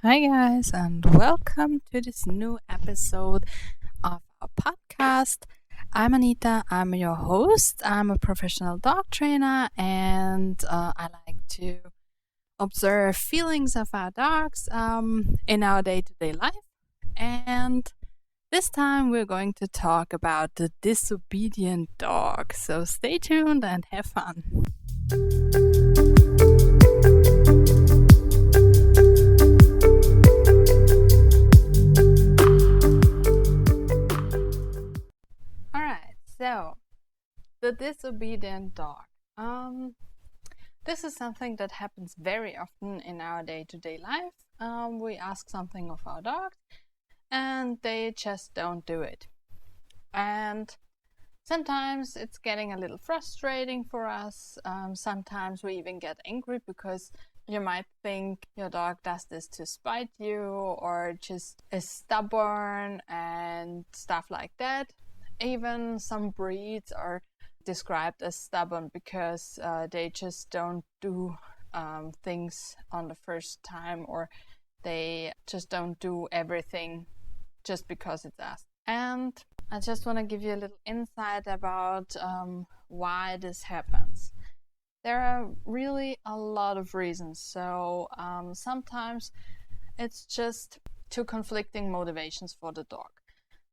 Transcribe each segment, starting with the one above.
Hi, guys, and welcome to this new episode of our podcast. I'm Anita, I'm your host. I'm a professional dog trainer, and I like to observe feelings of our dogs in our day to day life. And this time we're going to talk about the disobedient dog. So stay tuned and have fun. All right, so the disobedient dog. Um, this is something that happens very often in our day-to-day life. We ask something of our dogs, and they just don't do it. And sometimes it's getting a little frustrating for us. Sometimes we even get angry because you might think your dog does this to spite you or just is stubborn and stuff like that. Even some breeds are described as stubborn because they just don't do things on the first time, or they just don't do everything just because it's asked. And I just want to give you a little insight about why this happens. There are really a lot of reasons. So sometimes it's just two conflicting motivations for the dog.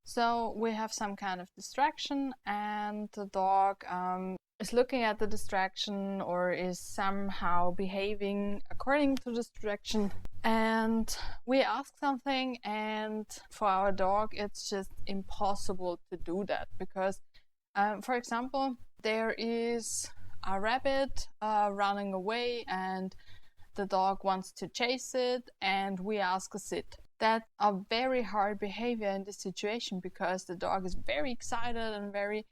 So we have some kind of distraction, and the dog is looking at the distraction or is somehow behaving according to the distraction. And we ask something, and for our dog, it's just impossible to do that because, for example, there is a rabbit running away, and the dog wants to chase it, and we ask a sit. That's a very hard behavior in this situation because the dog is very excited and very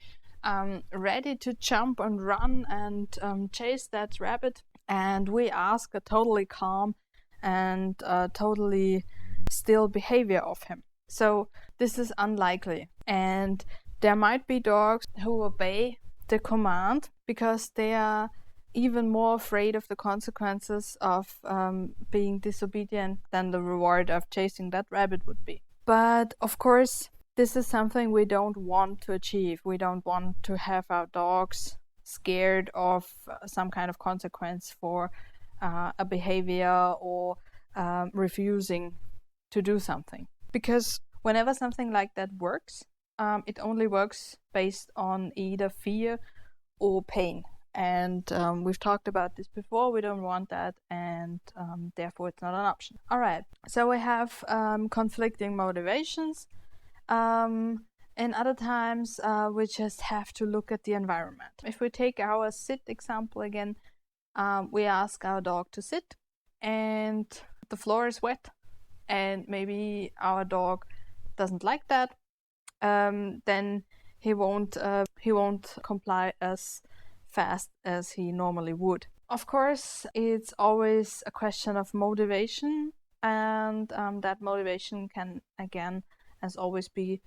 ready to jump and run and chase that rabbit. And we ask a totally calm and totally still behavior of him. So this is unlikely. And there might be dogs who obey the command because they are even more afraid of the consequences of being disobedient than the reward of chasing that rabbit would be. But of course, this is something we don't want to achieve. We don't want to have our dogs scared of some kind of consequence for a behavior or refusing to do something. Because whenever something like that works, it only works based on either fear or pain. And we've talked about this before. We don't want that, and therefore it's not an option. All right, so we have conflicting motivations. And other times we just have to look at the environment. If we take our sit example again, we ask our dog to sit, and the floor is wet, and maybe our dog doesn't like that. Then he won't comply as fast as he normally would. Of course, it's always a question of motivation, and that motivation can, again, as always, be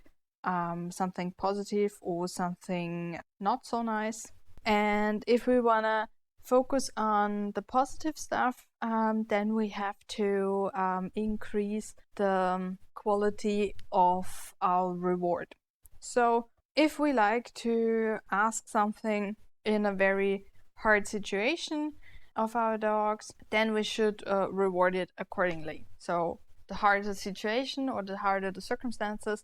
something positive or something not so nice. And if we want to focus on the positive stuff, then we have to increase the quality of our reward. So if we like to ask something in a very hard situation of our dogs, then we should reward it accordingly. So the harder the situation or the harder the circumstances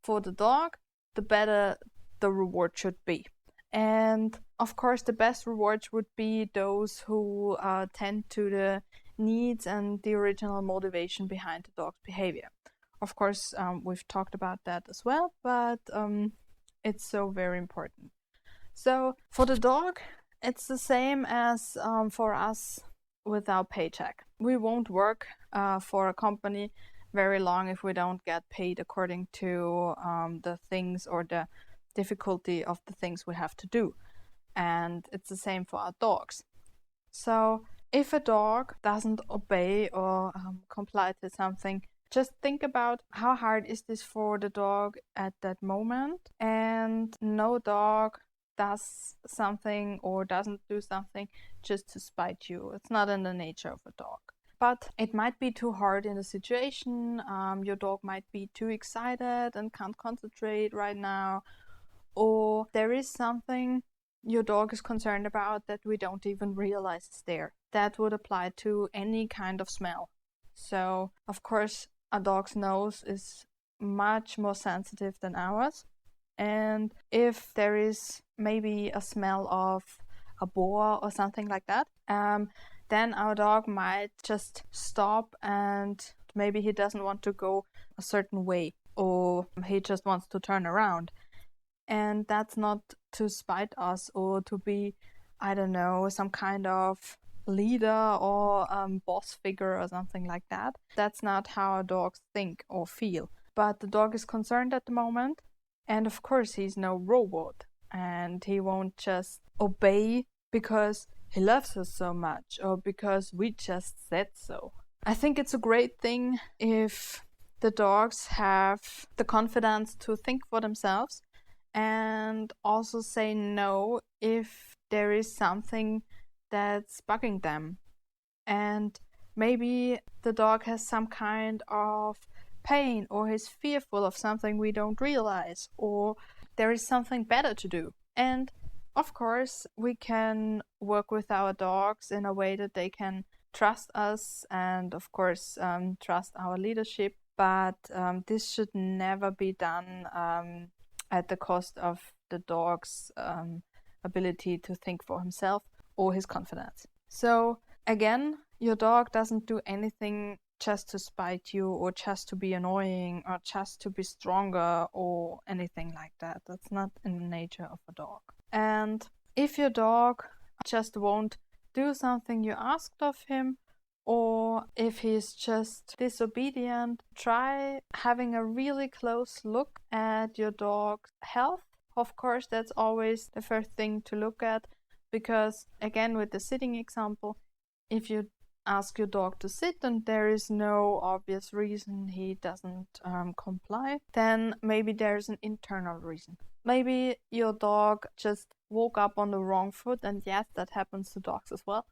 for the dog, the better the reward should be. And of course, the best rewards would be those who tend to the needs and the original motivation behind the dog's behavior. Of course, we've talked about that as well, but it's so very important. So for the dog, it's the same as for us with our paycheck. We won't work for a company very long if we don't get paid according to the things or the difficulty of the things we have to do. And it's the same for our dogs. So if a dog doesn't obey or comply to something, just think about how hard is this for the dog at that moment. And no dog does something or doesn't do something just to spite you. It's not in the nature of a dog. but it might be too hard in the situation. Your dog might be too excited and can't concentrate right now, or there is something your dog is concerned about that we don't even realize is there. That would apply to any kind of smell. So, of course, a dog's nose is much more sensitive than ours. And if there is maybe a smell of a boar or something like that, then our dog might just stop, and maybe he doesn't want to go a certain way, or he just wants to turn around. And that's not to spite us or to be, I don't know, some kind of leader or boss figure or something like that. That's not how dogs think or feel. But the dog is concerned at the moment, and of course he's no robot, and he won't just obey because he loves us so much or because we just said so. I think it's a great thing if the dogs have the confidence to think for themselves and also say no if there is something that's bugging them. And maybe the dog has some kind of pain or is fearful of something we don't realize, or there is something better to do. And of course, we can work with our dogs in a way that they can trust us and, of course, trust our leadership. But this should never be done at the cost of the dog's ability to think for himself or his confidence. So again, your dog doesn't do anything just to spite you or just to be annoying or just to be stronger or anything like that. That's not in the nature of a dog. And if your dog just won't do something you asked of him, or if he's just disobedient, try having a really close look at your dog's health. Of course, that's always the first thing to look at, because again, with the sitting example, if you ask your dog to sit and there is no obvious reason he doesn't comply, then maybe there's an internal reason. Maybe your dog just woke up on the wrong foot, and yes, that happens to dogs as well,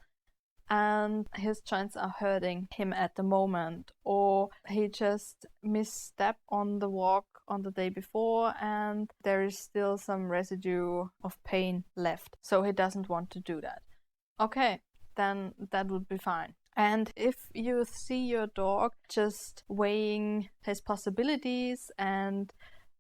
and his joints are hurting him at the moment, or he just misstepped on the walk on the day before and there is still some residue of pain left, so he doesn't want to do that. Okay, then that would be fine. And if you see your dog just weighing his possibilities and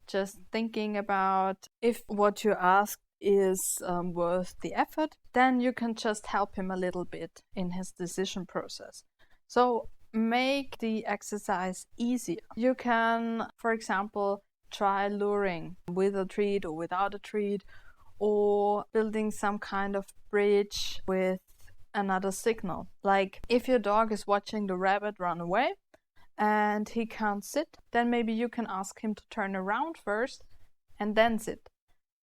just thinking about if what you ask is worth the effort, then you can just help him a little bit in his decision process. So make the exercise easier. You can, for example, try luring with a treat or without a treat, or building some kind of bridge with another signal. Like if your dog is watching the rabbit run away and he can't sit, then maybe you can ask him to turn around first and then sit,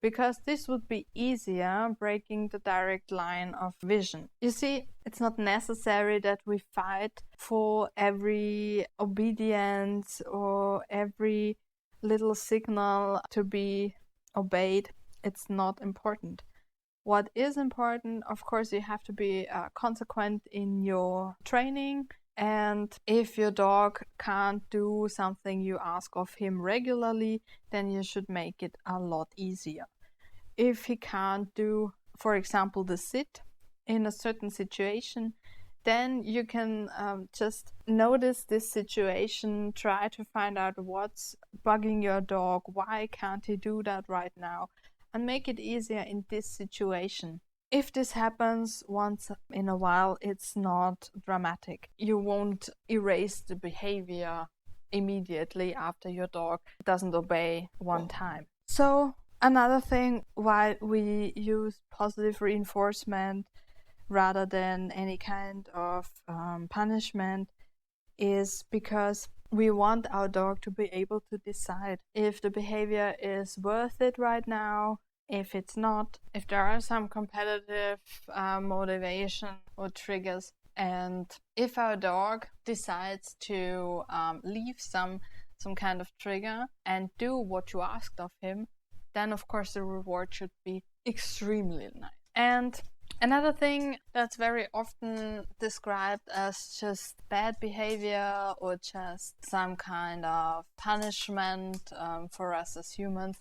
because this would be easier, breaking the direct line of vision. You see, it's not necessary that we fight for every obedience or every little signal to be obeyed. It's not important. What is important, of course, you have to be consequent in your training. And if your dog can't do something you ask of him regularly, then you should make it a lot easier. If he can't do, for example, the sit in a certain situation, then you can just notice this situation, try to find out what's bugging your dog, why can't he do that right now, and make it easier in this situation. If this happens once in a while, it's not dramatic. You won't erase the behavior immediately after your dog doesn't obey one time. So another thing why we use positive reinforcement rather than any kind of punishment is because we want our dog to be able to decide if the behavior is worth it right now, if it's not, if there are some competitive motivation or triggers. And if our dog decides to leave some kind of trigger and do what you asked of him, then of course the reward should be extremely nice. And Another thing that's very often described as just bad behavior or just some kind of punishment for us as humans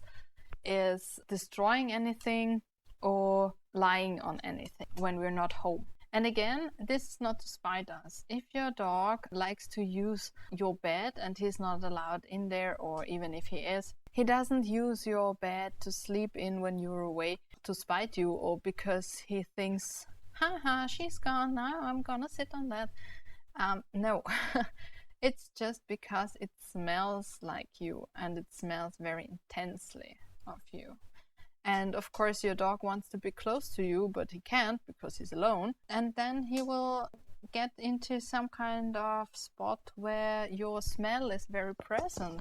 is destroying anything or lying on anything when we're not home. And again, this is not to spite us. If your dog likes to use your bed and he's not allowed in there, or even if he is, he doesn't use your bed to sleep in when you're away to spite you, or because he thinks, haha, she's gone, now I'm gonna sit on that. No. It's just because it smells like you, and it smells very intensely of you. And of course your dog wants to be close to you, but he can't because he's alone. And then he will get into some kind of spot where your smell is very present.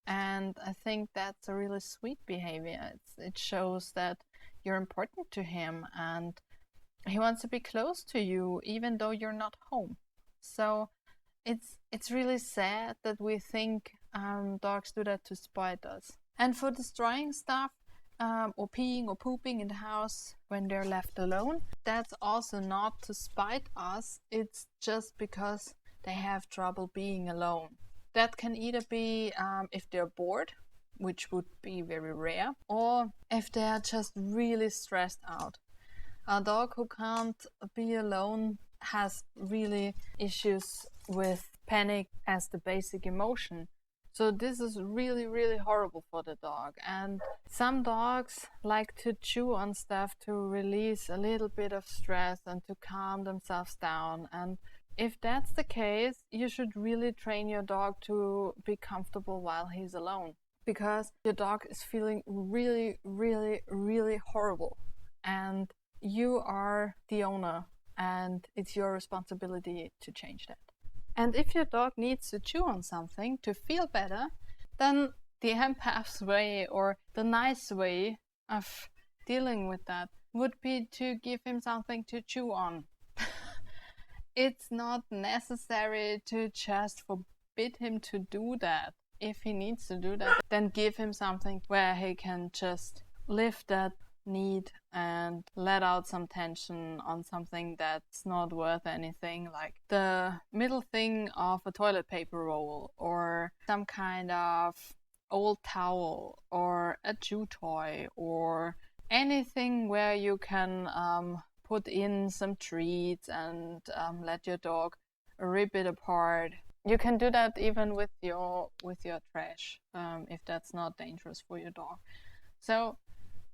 And I think that's a really sweet behavior. It shows that you're important to him and he wants to be close to you even though you're not home. So it's really sad that we think dogs do that to spite us. And for destroying stuff, or peeing or pooping in the house when they're left alone, that's also not to spite us. It's just because they have trouble being alone. That can either be if they're bored, which would be very rare, or if they are just really stressed out. A dog who can't be alone has really issues with panic as the basic emotion. So this is really, really horrible for the dog. And some dogs like to chew on stuff to release a little bit of stress and to calm themselves down. And if that's the case, you should really train your dog to be comfortable while he's alone, because your dog is feeling really, really, really horrible. And you are the owner, and it's your responsibility to change that. And if your dog needs to chew on something to feel better, then the empath's way, or the nice way of dealing with that, would be to give him something to chew on. It's not necessary to just forbid him to do that. If he needs to do that, then give him something where he can just lift that need and let out some tension on something that's not worth anything, like the middle thing of a toilet paper roll, or some kind of old towel, or a chew toy, or anything where you can put in some treats and let your dog rip it apart. You can do that even with your trash, if that's not dangerous for your dog. So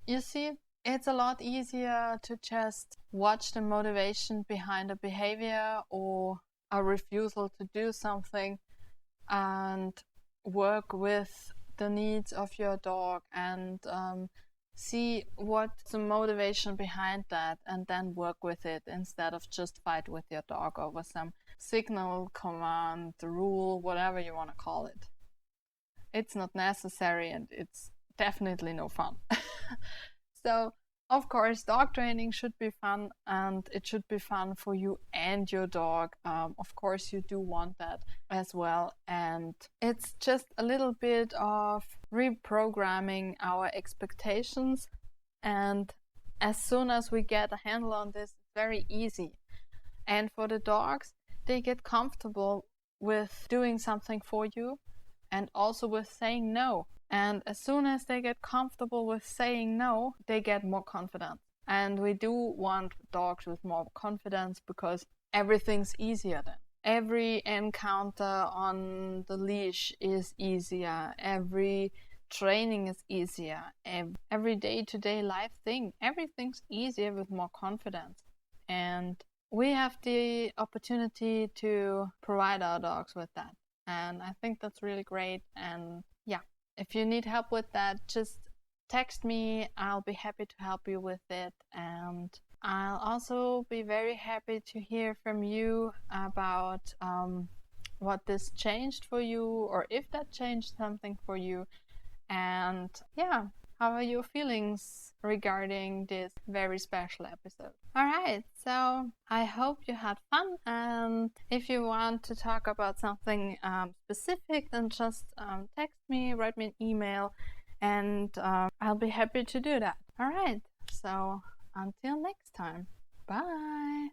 you see, it's a lot easier to just watch the motivation behind a behavior or a refusal to do something and work with the needs of your dog and see what's the motivation behind that, and then work with it instead of just fight with your dog over some signal, command, rule, whatever you want to call it. It's not necessary, and it's definitely no fun. So, of course, dog training should be fun, and it should be fun for you and your dog. Of course, you do want that as well. And it's just a little bit of reprogramming our expectations. And as soon as we get a handle on this, it's very easy. And for the dogs, they get comfortable with doing something for you and also with saying no. And as soon as they get comfortable with saying no, they get more confident. And we do want dogs with more confidence because everything's easier then. Every encounter on the leash is easier. Every training is easier. Every day-to-day life thing, everything's easier with more confidence. And we have the opportunity to provide our dogs with that. And I think that's really great. And yeah. If you need help with that, just text me. I'll be happy to help you with it. And I'll also be very happy to hear from you about what this changed for you, or if that changed something for you. And yeah, how are your feelings regarding this very special episode? Alright, so I hope you had fun, and if you want to talk about something specific, then just text me, write me an email, and I'll be happy to do that. Alright, so until next time. Bye.